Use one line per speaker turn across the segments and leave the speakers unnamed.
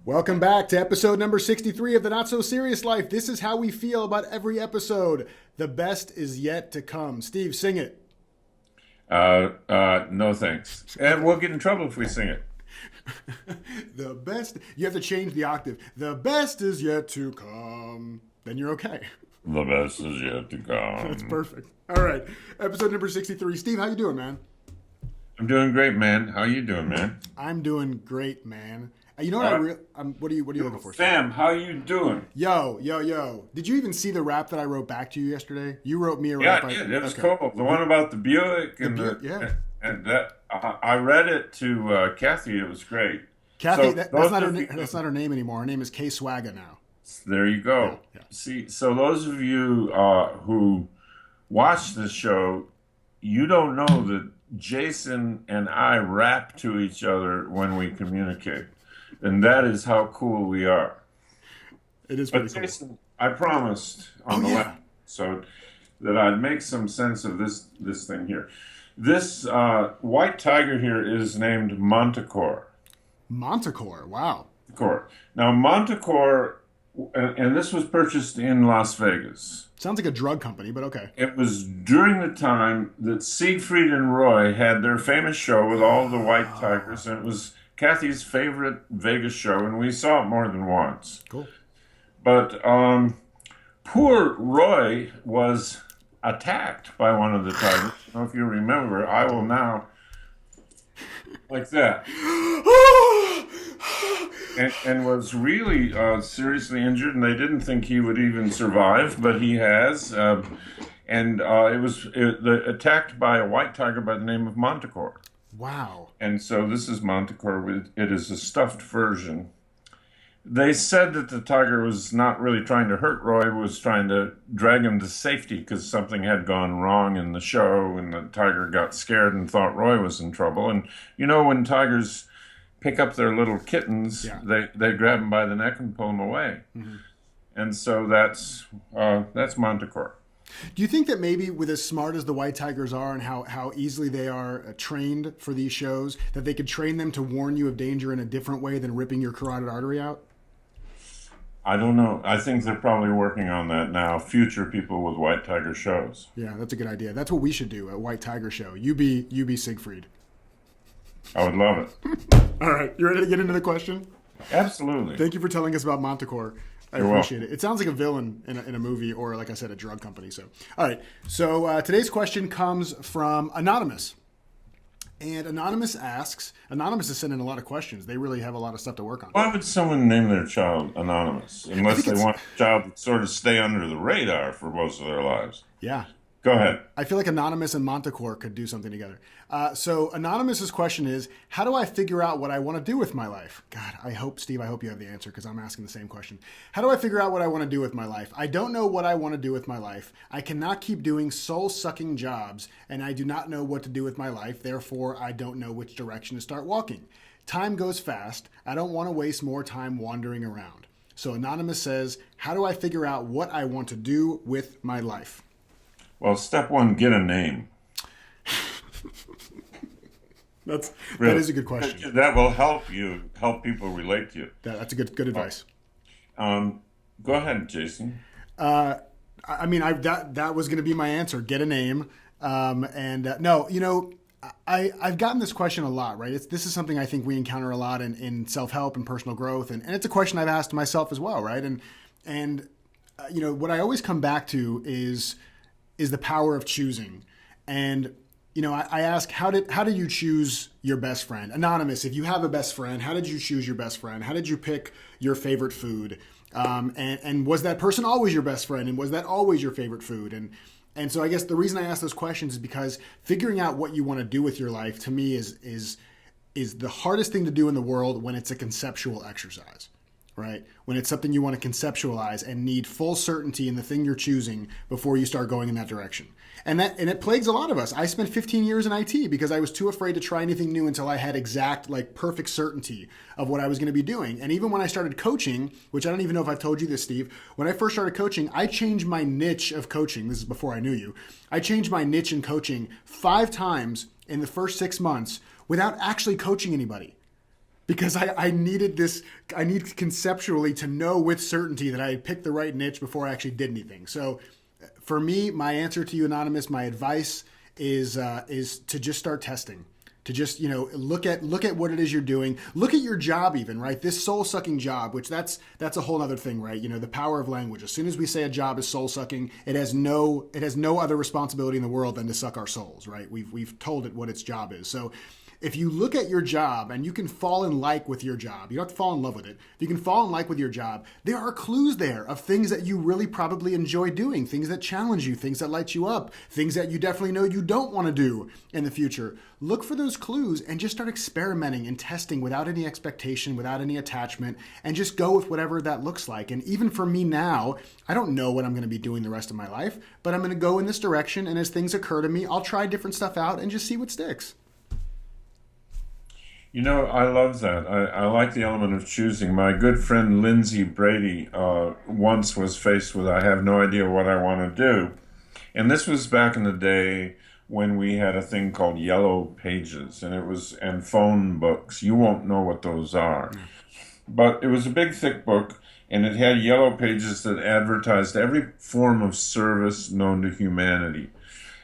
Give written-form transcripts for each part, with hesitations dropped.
Welcome back to episode number 63 of the Not So Serious Life. This is how we feel about every episode. The best is yet to come. Steve, sing it.
No thanks. And we'll get in trouble if we sing it.
The best, you have to change the octave. The best is yet to come. Then you're okay.
The best is yet to come.
That's perfect. All right, episode number 63. Steve, how you doing, man?
I'm doing great, man. How you doing, man?
I'm doing great, man. You know what what are you looking for?
Sam, how you doing?
Yo. Did you even see the rap that I wrote back to you yesterday? You wrote me a rap.
Yeah, I did. It was cool. The one about the Buick and and that I read it to Kathy. It was great.
Kathy, that's not her name anymore. Her name is Kay Swaga now.
There you go. Yeah. See, so those of you who watch this show, you don't know that Jason and I rap to each other when we communicate. And that is how cool we are.
It is pretty
cool. Jason, I promised on the last episode that I'd make some sense of this thing here. This white tiger here is named Montecore.
Montecore, wow.
Now, Montecore, and this was purchased in Las Vegas.
Sounds like a drug company, but okay.
It was during the time that Siegfried and Roy had their famous show with all the white tigers, and it was Kathy's favorite Vegas show, and we saw it more than once.
Cool.
But poor Roy was attacked by one of the tigers. I don't know if you remember. I will now, like that. and was really seriously injured, and they didn't think he would even survive, but he has. And it was attacked by a white tiger by the name of Montecore.
Wow.
And so this is Montecore. It is a stuffed version. They said that the tiger was not really trying to hurt Roy, was trying to drag him to safety because something had gone wrong in the show, and the tiger got scared and thought Roy was in trouble. And you know, when tigers pick up their little kittens, they grab them by the neck and pull them away. Mm-hmm. And so that's Montecore.
Do you think that maybe with as smart as the white tigers are and how easily they are trained for these shows, that they could train them to warn you of danger in a different way than ripping your carotid artery out?
I don't know. I think they're probably working on that now. Future people with white tiger shows.
Yeah, that's a good idea. That's what we should do, a white tiger show. You be Siegfried.
I would love it.
All right. You ready to get into the question?
Absolutely.
Thank you for telling us about Montecore. I appreciate it. It sounds like a villain in a movie or, like I said, a drug company. So, all right. So today's question comes from Anonymous. And Anonymous asks, Anonymous is sending a lot of questions. They really have a lot of stuff to work on.
Why would someone name their child Anonymous? Unless they want the child to sort of stay under the radar for most of their lives.
Yeah.
Go ahead.
I feel like Anonymous and Montecore could do something together. So Anonymous's question is, how do I figure out what I want to do with my life? God, Steve, I hope you have the answer because I'm asking the same question. How do I figure out what I want to do with my life? I don't know what I want to do with my life. I cannot keep doing soul-sucking jobs, and I do not know what to do with my life. Therefore, I don't know which direction to start walking. Time goes fast. I don't want to waste more time wandering around. So Anonymous says, how do I figure out what I want to do with my life?
Well, step one, get a name.
That is a good question.
That will help people relate to you.
That's a good advice.
Go ahead, Jason.
That was going to be my answer. Get a name. No, you know, I've gotten this question a lot, right? This is something I think we encounter a lot in self-help and personal growth, and it's a question I've asked myself as well, right? And you know, what I always come back to is the power of choosing. And, you know, I ask, how did you choose your best friend? Anonymous, if you have a best friend, how did you choose your best friend? How did you pick your favorite food? And was that person always your best friend? And was that always your favorite food? And so I guess the reason I ask those questions is because figuring out what you want to do with your life, to me, is the hardest thing to do in the world when it's a conceptual exercise. Right? When it's something you want to conceptualize and need full certainty in the thing you're choosing before you start going in that direction. And it plagues a lot of us. I spent 15 years in IT because I was too afraid to try anything new until I had exact, perfect certainty of what I was going to be doing. And even when I started coaching, which I don't even know if I've told you this, Steve, when I first started coaching, I changed my niche of coaching. This is before I knew you. I changed my niche in coaching 5 times in the first 6 months without actually coaching anybody. because I needed this. I need conceptually to know with certainty that I had picked the right niche before I actually did anything. So for me, my answer to you, Anonymous, my advice is to just start testing. To just, look at what it is you're doing. Look at your job even, right? This soul-sucking job, which that's a whole other thing, right? The power of language. As soon as we say a job is soul-sucking, it has no other responsibility in the world than to suck our souls, right? We've told it what its job is. So if you look at your job and you can fall in like with your job, you don't have to fall in love with it. If you can fall in like with your job, there are clues there of things that you really probably enjoy doing, things that challenge you, things that light you up, things that you definitely know you don't want to do in the future. Look for those clues and just start experimenting and testing without any expectation, without any attachment, and just go with whatever that looks like. And even for me now, I don't know what I'm going to be doing the rest of my life, but I'm going to go in this direction. And as things occur to me, I'll try different stuff out and just see what sticks.
I love that. I like the element of choosing. My good friend Lindsay Brady once was faced with, I have no idea what I want to do. And this was back in the day when we had a thing called Yellow Pages, and phone books. You won't know what those are. But it was a big, thick book, and it had yellow pages that advertised every form of service known to humanity.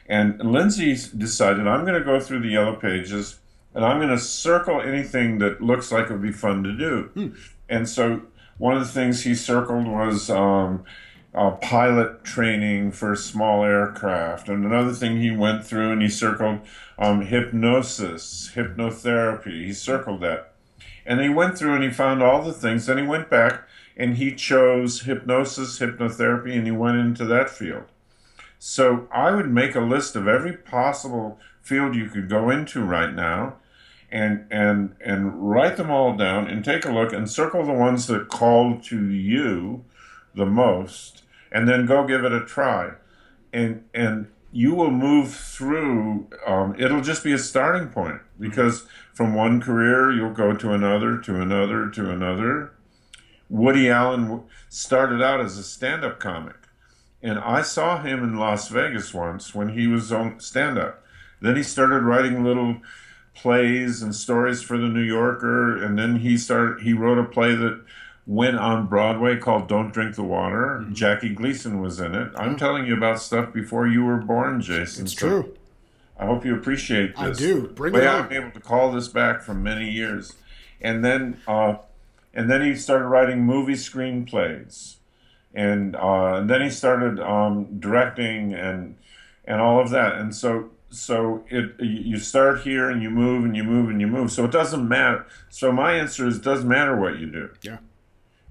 And Lindsay decided, I'm going to go through the yellow pages, and I'm going to circle anything that looks like it would be fun to do. And so one of the things he circled was pilot training for small aircraft. And another thing he went through and he circled hypnosis, hypnotherapy. He circled that. And he went through and he found all the things. Then he went back and he chose hypnosis, hypnotherapy, and he went into that field. So I would make a list of every possible field you could go into right now, and write them all down and take a look and circle the ones that call to you the most, and then go give it a try. And you will move through, it'll just be a starting point, because from one career you'll go to another, to another, to another. Woody Allen started out as a stand-up comic, and I saw him in Las Vegas once when he was on stand-up. Then he started writing little plays and stories for the New Yorker, and then he wrote a play that went on Broadway called Don't Drink the Water. Mm-hmm. Jackie Gleason was in it. I'm telling you about stuff before you were born, Jason.
It's true.
I hope you appreciate this.
I do. Bring it on.
I'm able to call this back from many years. And then he started writing movie screenplays. And then he started directing and all of that. And so you start here and you move and you move and you move. So it doesn't matter. So my answer is, it doesn't matter what you do.
Yeah.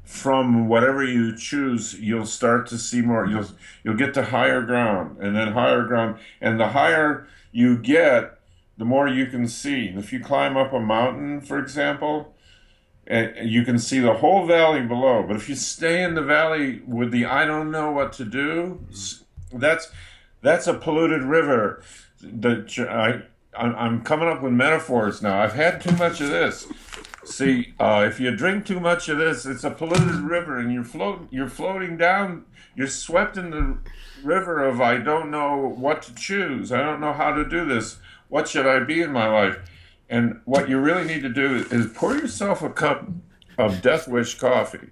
From whatever you choose, you'll start to see more. You'll get to higher ground, and then higher ground. And the higher you get, the more you can see. If you climb up a mountain, for example, you can see the whole valley below. But if you stay in the valley with the I don't know what to do, that's a polluted river. I'm coming up with metaphors now. I've had too much of this. See, if you drink too much of this, it's a polluted river, and you're floating down. You're swept in the river of I don't know what to choose. I don't know how to do this. What should I be in my life? And what you really need to do is pour yourself a cup of Death Wish coffee,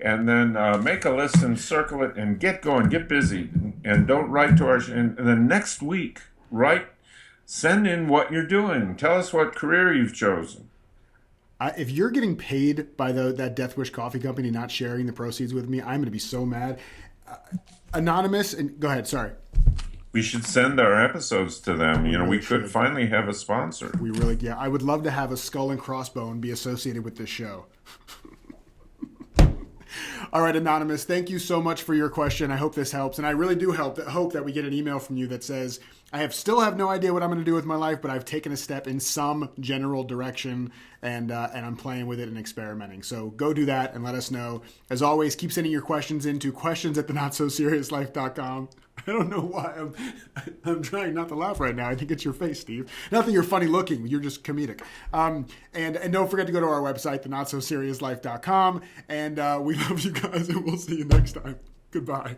and then make a list and circle it and get going, get busy, and don't write to our. And then next week, send in what you're doing. Tell us what career you've chosen.
If you're getting paid by that Death Wish coffee company not sharing the proceeds with me, I'm going to be so mad. Anonymous, and go ahead. Sorry.
We should send our episodes to them. We could finally have a sponsor.
Yeah. I would love to have a Skull and Crossbone be associated with this show. All right, Anonymous, thank you so much for your question. I hope this helps. And I really do hope that we get an email from you that says, I still have no idea what I'm going to do with my life, but I've taken a step in some general direction, and I'm playing with it and experimenting. So go do that and let us know. As always, keep sending your questions into questions@thenotsoseriouslife.com. I don't know why I'm trying not to laugh right now. I think it's your face, Steve. Not that you're funny looking. You're just comedic. And don't forget to go to our website, thenotsoseriouslife.com. And we love you guys, and we'll see you next time. Goodbye.